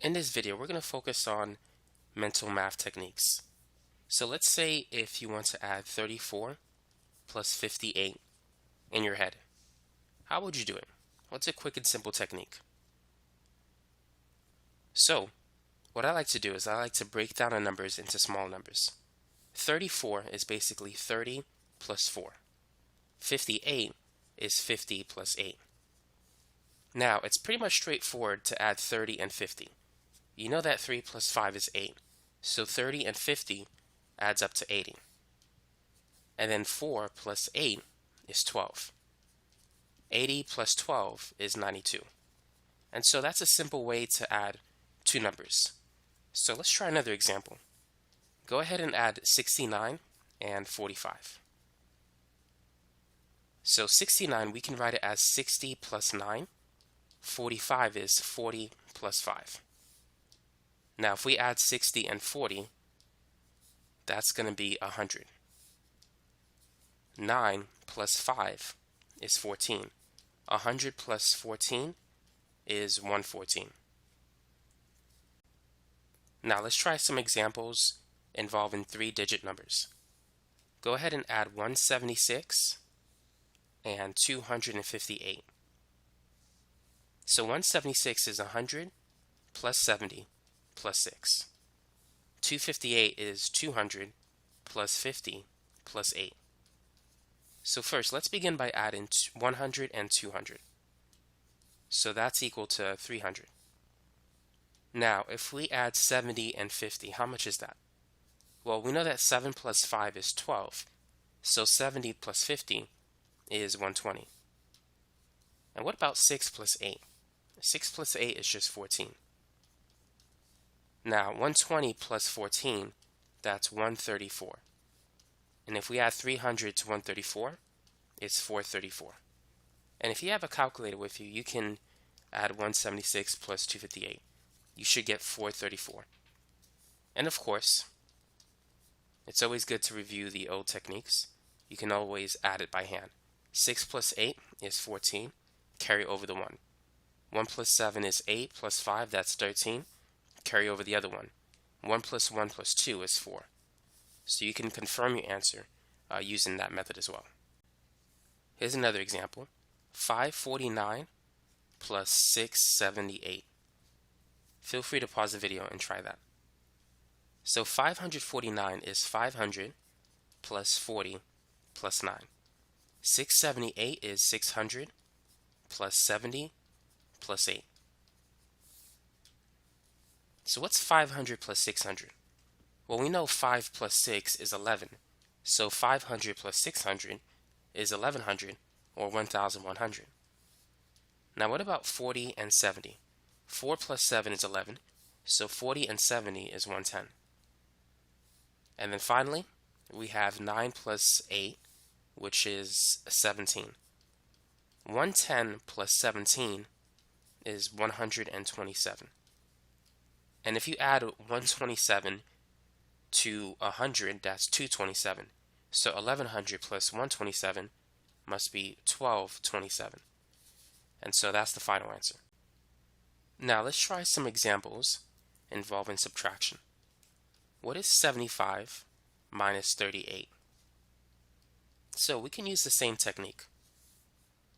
In this video, we're going to focus on mental math techniques. So let's say if you want to add 34 plus 58 in your head. How would you do it? What's a quick and simple technique? So what I like to do is I like to break down the numbers into small numbers. 34 is basically 30 plus 4. 58 is 50 plus 8. Now, it's pretty much straightforward to add 30 and 50. You know that 3 plus 5 is 8. So 30 and 50 adds up to 80. And then 4 plus 8 is 12. 80 plus 12 is 92. And so that's a simple way to add two numbers. So let's try another example. Go ahead and add 69 and 45. So 69, we can write it as 60 plus 9. 45 is 40 plus 5. Now, if we add 60 and 40, that's going to be 100. 9 plus 5 is 14. 100 plus 14 is 114. Now, let's try some examples involving three-digit numbers. Go ahead and add 176 and 258. So 176 is 100 plus 70 plus 6. 258 is 200 plus 50 plus 8. So first, let's begin by adding 100 and 200. So that's equal to 300. Now, if we add 70 and 50, how much is that? Well, we know that 7 plus 5 is 12. So 70 plus 50 is 120. And what about 6 plus 8? 6 plus 8 is just 14. Now, 120 plus 14, that's 134. And if we add 300 to 134, it's 434. And if you have a calculator with you, you can add 176 plus 258. You should get 434. And of course, it's always good to review the old techniques. You can always add it by hand. 6 plus 8 is 14. Carry over the 1. 1 plus 7 is 8 plus 5, that's 13. Carry over the other one. 1 plus 1 plus 2 is 4. So you can confirm your answer using that method as well. Here's another example. 549 plus 678. Feel free to pause the video and try that. So 549 is 500 plus 40 plus 9. 678 is 600 plus 70 plus 8. So what's 500 plus 600? Well, we know 5 plus 6 is 11. So 500 plus 600 is 1100 or 1100. Now what about 40 and 70? 4 plus 7 is 11. So 40 and 70 is 110. And then finally, we have 9 plus 8, which is 17. 110 plus 17 is 127. And if you add 127 to 100, that's 227. So 1100 plus 127 must be 1227. And so that's the final answer. Now let's try some examples involving subtraction. What is 75 minus 38? So we can use the same technique.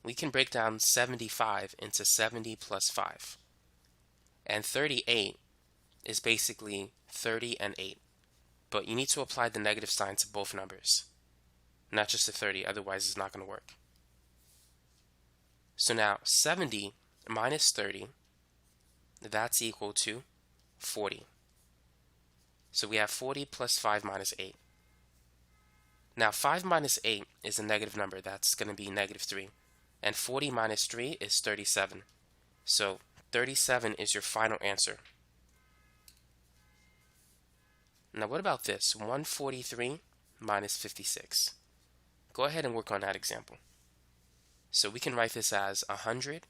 We can break down 75 into 70 plus 5. And 38 is basically 30 and 8. But you need to apply the negative sign to both numbers, not just to 30, otherwise it's not going to work. So now 70 minus 30, that's equal to 40. So we have 40 plus 5 minus 8. Now 5 minus 8 is a negative number, that's going to be negative 3. And 40 minus 3 is 37. So 37 is your final answer. Now what about this? 143 minus 56. Go ahead and work on that example. So we can write this as 100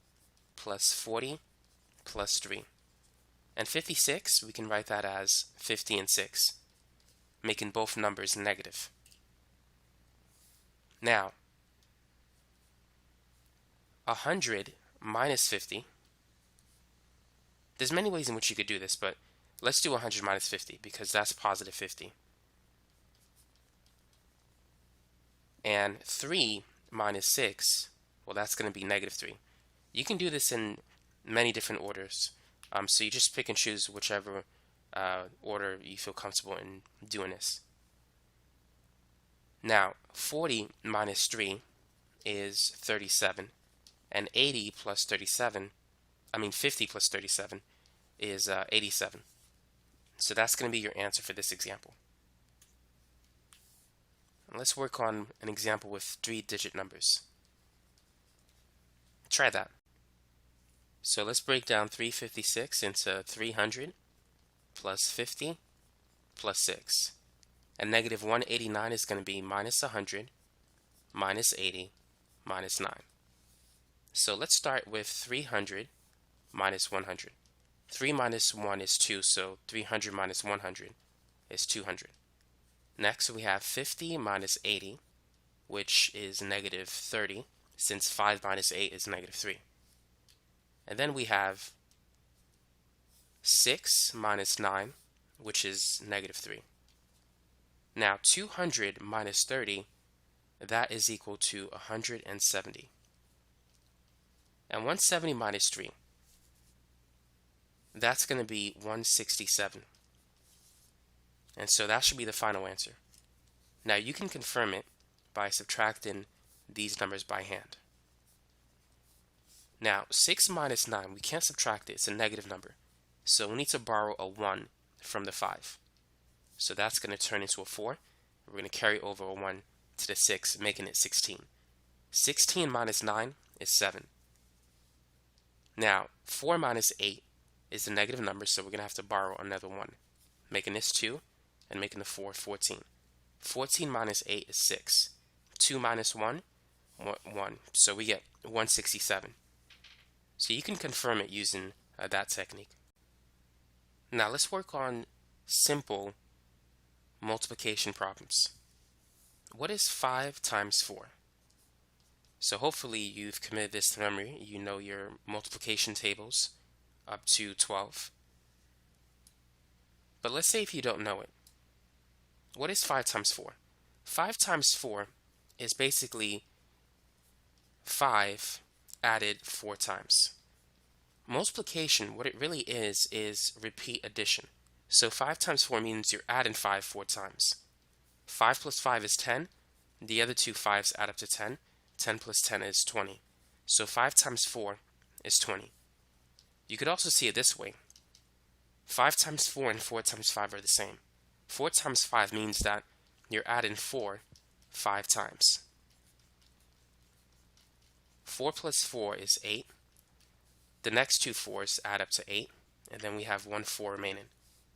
plus 40 plus 3. And 56, we can write that as 50 and 6, making both numbers negative. Now, 100 minus 50 There's many ways in which you could do this, but let's do 100 minus 50 because that's positive 50. And 3 minus 6, well, that's going to be negative 3. You can do this in many different orders. So you just pick and choose whichever order you feel comfortable in doing this. Now, 40 minus 3 is 37, and 50 plus 37 is 87. So that's going to be your answer for this example. Let's work on an example with 3-digit numbers. Try that. So let's break down 356 into 300 plus 50 plus 6. And negative 189 is going to be minus 100 minus 80 minus 9. So let's start with 300 minus 100. 3 minus 1 is 2, so 300 minus 100 is 200. Next, we have 50 minus 80, which is negative 30, since 5 minus 8 is negative 3. And then we have 6 minus 9, which is negative 3. Now, 200 minus 30, that is equal to 170. And 170 minus 3, that's going to be 167. And so that should be the final answer. Now you can confirm it by subtracting these numbers by hand. Now 6 minus 9, we can't subtract it, it's a negative number. So we need to borrow a 1 from the 5. So that's going to turn into a 4. We're going to carry over a 1 to the 6, making it 16. 16 minus 9 is 7. Now 4 minus 8 is a negative number, so we're going to have to borrow another 1, making this 2. And making the 4 14. 14 minus 8 is 6. 2 minus 1, 1. So we get 167. So you can confirm it using that technique. Now let's work on simple multiplication problems. What is 5 times 4? So hopefully you've committed this to memory. You know your multiplication tables up to 12. But let's say if you don't know it. What is 5 times 4? 5 times 4 is basically 5 added 4 times. Multiplication, what it really is repeat addition. So 5 times 4 means you're adding 5 4 times. 5 plus 5 is 10. The other two 5s add up to 10. 10 plus 10 is 20. So 5 times 4 is 20. You could also see it this way. 5 times 4 and 4 times 5 are the same. 4 times 5 means that you're adding 4 5 times. 4 plus 4 is 8. The next two 4s add up to 8, and then we have one 4 remaining.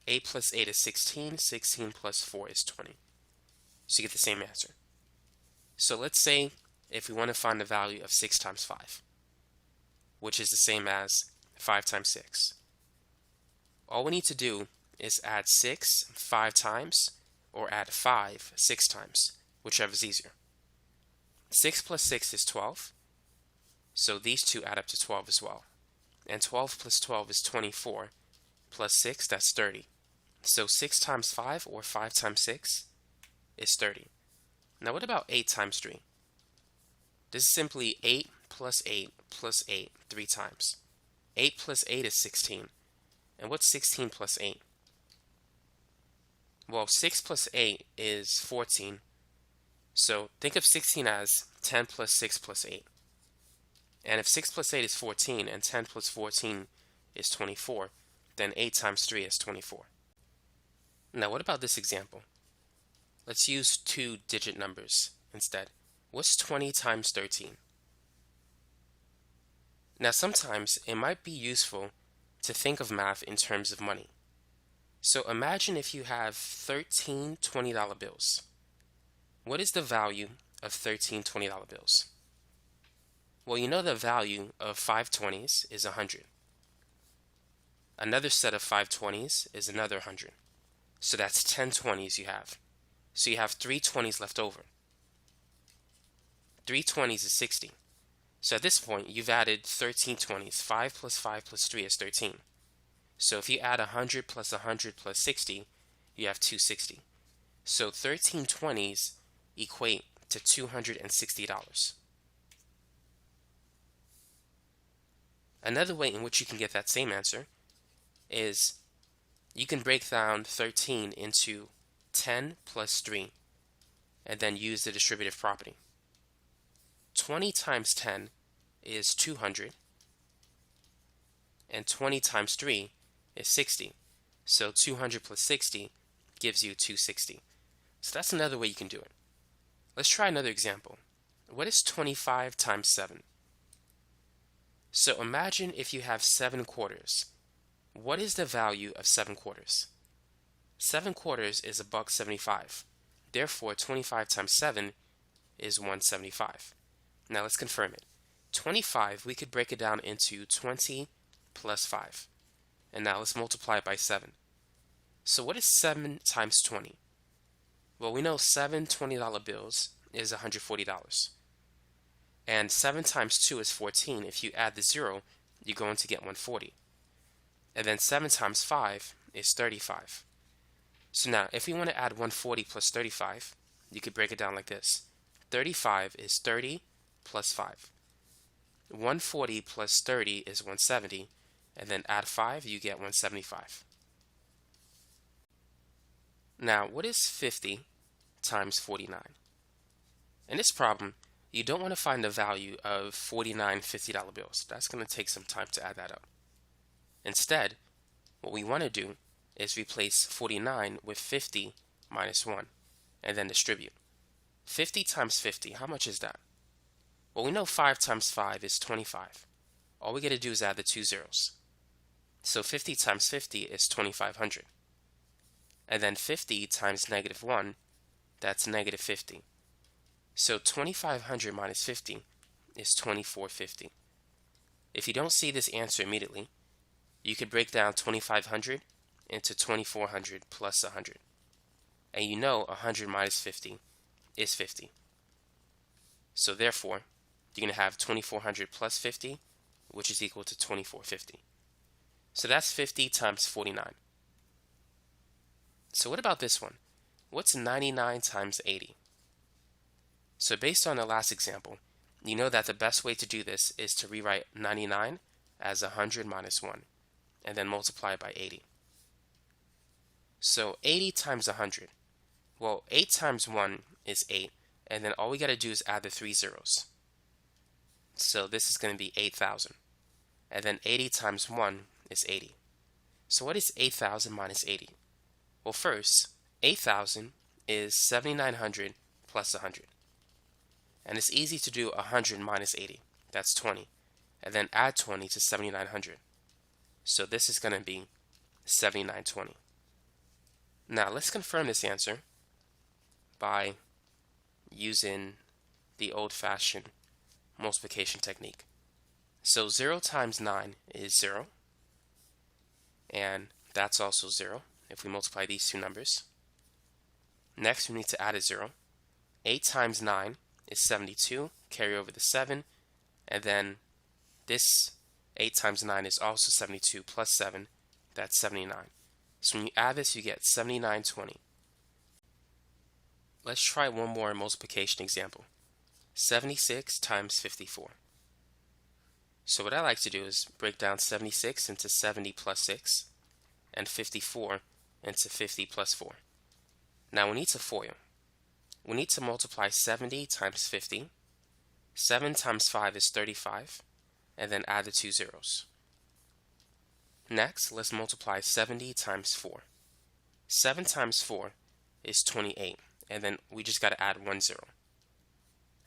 8 plus 8 is 16. 16 plus 4 is 20. So you get the same answer. So let's say if we want to find the value of 6 times 5, which is the same as 5 times 6. All we need to do is add 6 5 times or add 5 6 times, whichever is easier. 6 plus 6 is 12, so these two add up to 12 as well. And 12 plus 12 is 24, plus 6, that's 30. So 6 times 5 or 5 times 6 is 30. Now what about 8 times 3? This is simply 8 plus 8 plus 8 3 times. 8 plus 8 is 16. And what's 16 plus 8? Well, 6 plus 8 is 14. So think of 16 as 10 plus 6 plus 8. And if 6 plus 8 is 14 and 10 plus 14 is 24, then 8 times 3 is 24. Now what about this example? Let's use 2-digit numbers instead. What's 20 times 13? Now sometimes it might be useful to think of math in terms of money. So imagine if you have 13 $20 bills. What is the value of 13 $20 bills? Well, you know the value of 5 20s is 100. Another set of 5 20s is another 100. So that's 10 20s you have. So you have 3 20s left over. 3 20s is 60. So at this point, you've added 13 20s. 5 plus 5 plus 3 is 13. So if you add 100 plus 100 plus 60, you have 260. So 13 20s equate to $260. Another way in which you can get that same answer is you can break down 13 into 10 plus 3 and then use the distributive property. 20 times 10 is 200, and 20 times 3 is 60. So 200 plus 60 gives you 260. So that's another way you can do it. Let's try another example. What is 25 times 7? So imagine if you have 7 quarters. What is the value of 7 quarters? 7 quarters is $1.75. Therefore, 25 times 7 is $1.75. Now let's confirm it. 25, we could break it down into 20 plus 5. And now let's multiply it by 7. So what is 7 times 20? Well, we know 7 $20 bills is $140. And 7 times 2 is 14. If you add the 0, you're going to get 140. And then 7 times 5 is 35. So now, if we want to add 140 plus 35, you could break it down like this. 35 is 30 plus 5. 140 plus 30 is 170, and then add 5, you get 175. Now, what is 50 times 49? In this problem, you don't want to find the value of 49 $50 bills. That's going to take some time to add that up. Instead, what we want to do is replace 49 with 50 minus 1, and then distribute. 50 times 50, how much is that? Well, we know 5 times 5 is 25. All we got to do is add the 2 zeros. So 50 times 50 is 2,500. And then 50 times negative 1, that's negative 50. So 2,500 minus 50 is 2,450. If you don't see this answer immediately, you could break down 2,500 into 2,400 plus 100. And you know 100 minus 50 is 50. So therefore, you're going to have 2,400 plus 50, which is equal to 2,450. So that's 50 times 49. So what about this one? What's 99 times 80? So based on the last example, you know that the best way to do this is to rewrite 99 as 100 minus 1, and then multiply it by 80. So 80 times 100. Well, 8 times 1 is 8, and then all we got to do is add the 3 zeros. So this is going to be 8,000. And then 80 times 1 is 80. So what is 8,000 minus 80? Well, first, 8,000 is 7,900 plus 100. And it's easy to do 100 minus 80. That's 20. And then add 20 to 7,900. So this is going to be 7,920. Now let's confirm this answer by using the old-fashioned multiplication technique. So 0 times 9 is 0. And that's also 0 if we multiply these two numbers. Next, we need to add a 0. 8 times 9 is 72. Carry over the 7. And then this 8 times 9 is also 72 plus 7. That's 79. So when you add this, you get 7,920. Let's try one more multiplication example. 76 times 54. So what I like to do is break down 76 into 70 plus 6 and 54 into 50 plus 4. Now we need to FOIL. We need to multiply 70 times 50. 7 times 5 is 35, and then add the 2 zeros. Next, let's multiply 70 times 4. 7 times 4 is 28, and then we just got to add 1 zero.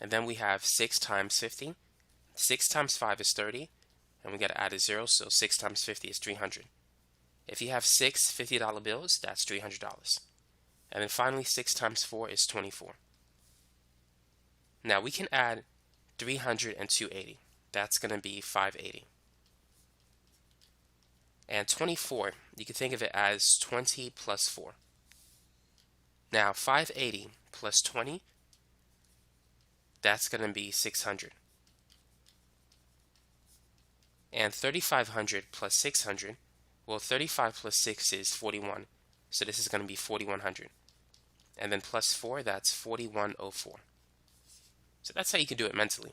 And then we have 6 times 50. 6 times 5 is 30, and we got to add a 0, so 6 times 50 is 300. If you have 6 $50 bills, that's $300. And then finally, 6 times 4 is 24. Now we can add 300 and 280. That's going to be 580. And 24, you can think of it as 20 plus 4. Now 580 plus 20, that's going to be 600. And 3,500 plus 600, Well, 35 plus 6 is 41, so this is going to be 4100. And then plus 4, that's 4104. So that's how you can do it mentally.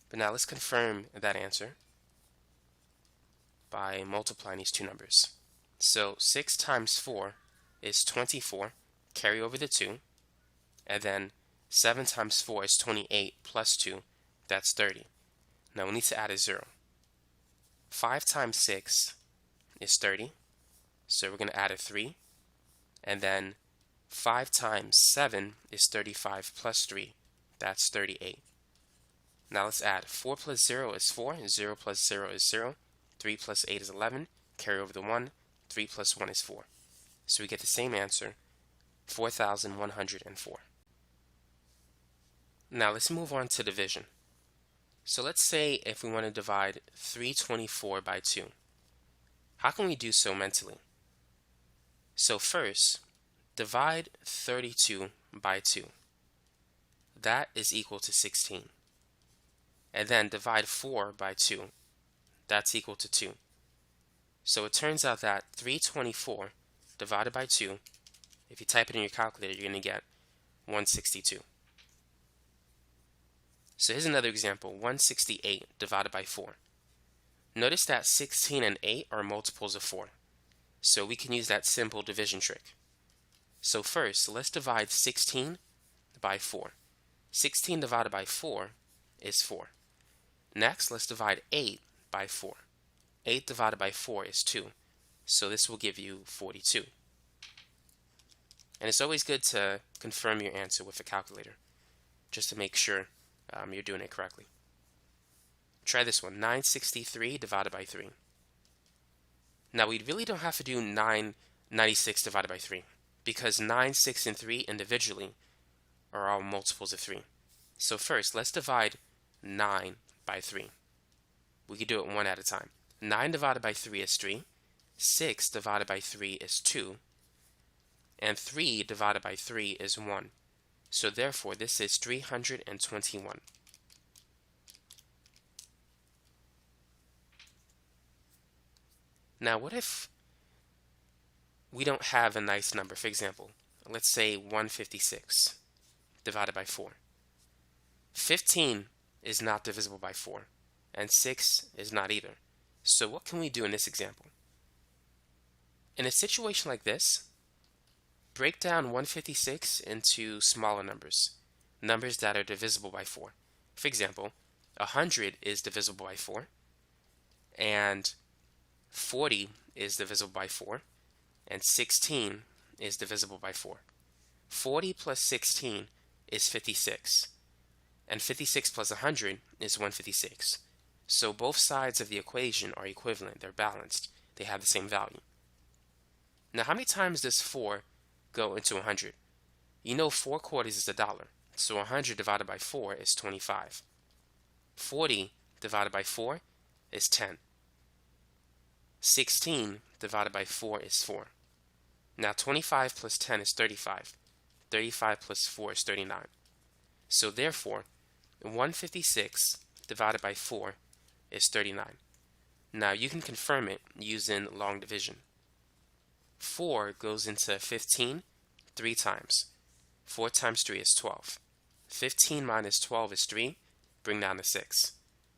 But now let's confirm that answer by multiplying these two numbers. So 6 times 4 is 24, carry over the 2, and then 7 times 4 is 28 plus 2, that's 30. Now we need to add a 0. 5 times 6 is 30, so we're going to add a 3, and then 5 times 7 is 35 plus 3, that's 38. Now let's add 4 plus 0 is 4, 0 plus 0 is 0, 3 plus 8 is 11, carry over the 1, 3 plus 1 is 4. So we get the same answer, 4,104. Now let's move on to division. So let's say if we want to divide 324 by 2. How can we do so mentally? So first, divide 32 by 2. That is equal to 16. And then divide 4 by 2. That's equal to 2. So it turns out that 324 divided by 2, if you type it in your calculator, you're going to get 162. So here's another example, 168 divided by 4. Notice that 16 and 8 are multiples of 4. So we can use that simple division trick. So first, let's divide 16 by 4. 16 divided by 4 is 4. Next, let's divide 8 by 4. 8 divided by 4 is 2. So this will give you 42. And it's always good to confirm your answer with a calculator, just to make sure you're doing it correctly. Try this one, 963 divided by 3. Now we really don't have to do 996 divided by 3, because 9, 6, and 3 individually are all multiples of 3. So first, let's divide 9 by 3. We can do it one at a time. 9 divided by 3 is 3. 6 divided by 3 is 2. And 3 divided by 3 is 1. So therefore, this is 321. Now, what if we don't have a nice number? For example, let's say 156 divided by 4. 15 is not divisible by 4, and 6 is not either. So what can we do in this example? In a situation like this, break down 156 into smaller numbers, numbers that are divisible by 4. For example, 100 is divisible by 4, and 40 is divisible by 4, and 16 is divisible by 4. 40 plus 16 is 56, and 56 plus 100 is 156. So both sides of the equation are equivalent, they're balanced, they have the same value. Now how many times does 4 go into 100? You know 4 quarters is $1, so 100 divided by 4 is 25. 40 divided by 4 is 10. 16 divided by 4 is 4. Now 25 plus 10 is 35. 35 plus 4 is 39. So therefore, 156 divided by 4 is 39. Now you can confirm it using long division. 4 goes into 15 3 times. 4 times 3 is 12. 15 minus 12 is 3. Bring down to 6.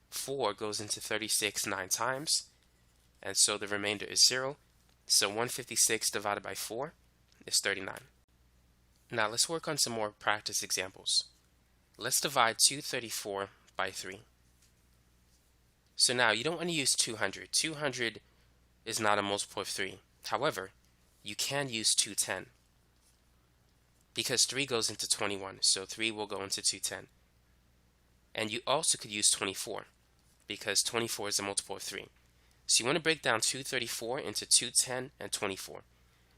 4 goes into 36 9 times. And so the remainder is 0. So 156 divided by 4 is 39. Now let's work on some more practice examples. Let's divide 234 by 3. So now you don't want to use 200. 200 is not a multiple of 3. However, you can use 210 because 3 goes into 21. So 3 will go into 210. And you also could use 24 because 24 is a multiple of 3. So you want to break down 234 into 210 and 24.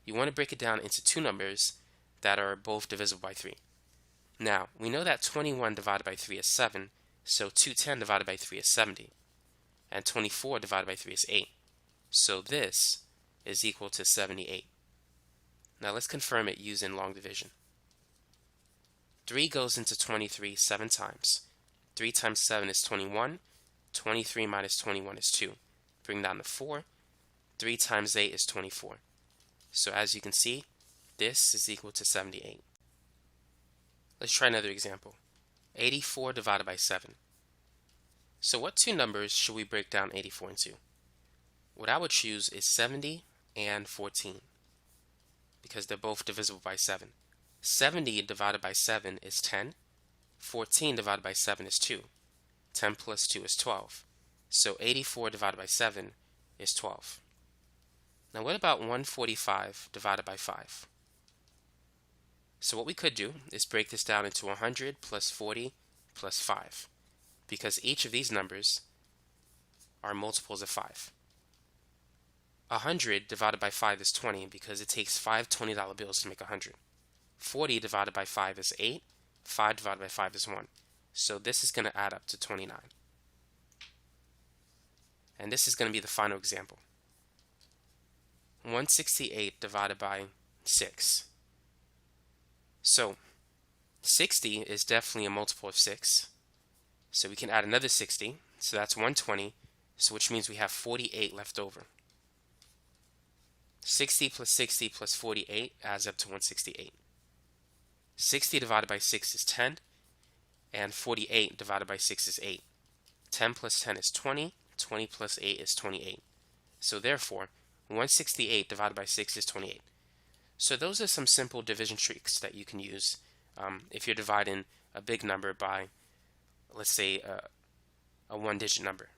You want to break it down into two numbers that are both divisible by 3. Now, we know that 21 divided by 3 is 7, so 210 divided by 3 is 70. And 24 divided by 3 is 8. So this is equal to 78. Now let's confirm it using long division. 3 goes into 23 7 times. 3 times 7 is 21. 23 minus 21 is 2. Bring down the 4. 3 times 8 is 24. So as you can see, this is equal to 78. Let's try another example. 84 divided by 7. So what two numbers should we break down 84 into? What I would choose is 70 and 14, because they're both divisible by 7. 70 divided by 7 is 10. 14 divided by 7 is 2. 10 plus 2 is 12. So 84 divided by 7 is 12. Now what about 145 divided by 5? So what we could do is break this down into 100 plus 40 plus 5, because each of these numbers are multiples of 5. 100 divided by 5 is 20, because it takes 5 $20 bills to make 100. 40 divided by 5 is 8. 5 divided by 5 is 1. So this is going to add up to 29. And this is going to be the final example. 168 divided by 6. So 60 is definitely a multiple of 6. So we can add another 60. So that's 120. So which means we have 48 left over. 60 plus 60 plus 48 adds up to 168. 60 divided by 6 is 10. And 48 divided by 6 is 8. 10 plus 10 is 20. 20 plus 8 is 28. So therefore, 168 divided by 6 is 28. So those are some simple division tricks that you can use if you're dividing a big number by, let's say, a one-digit number.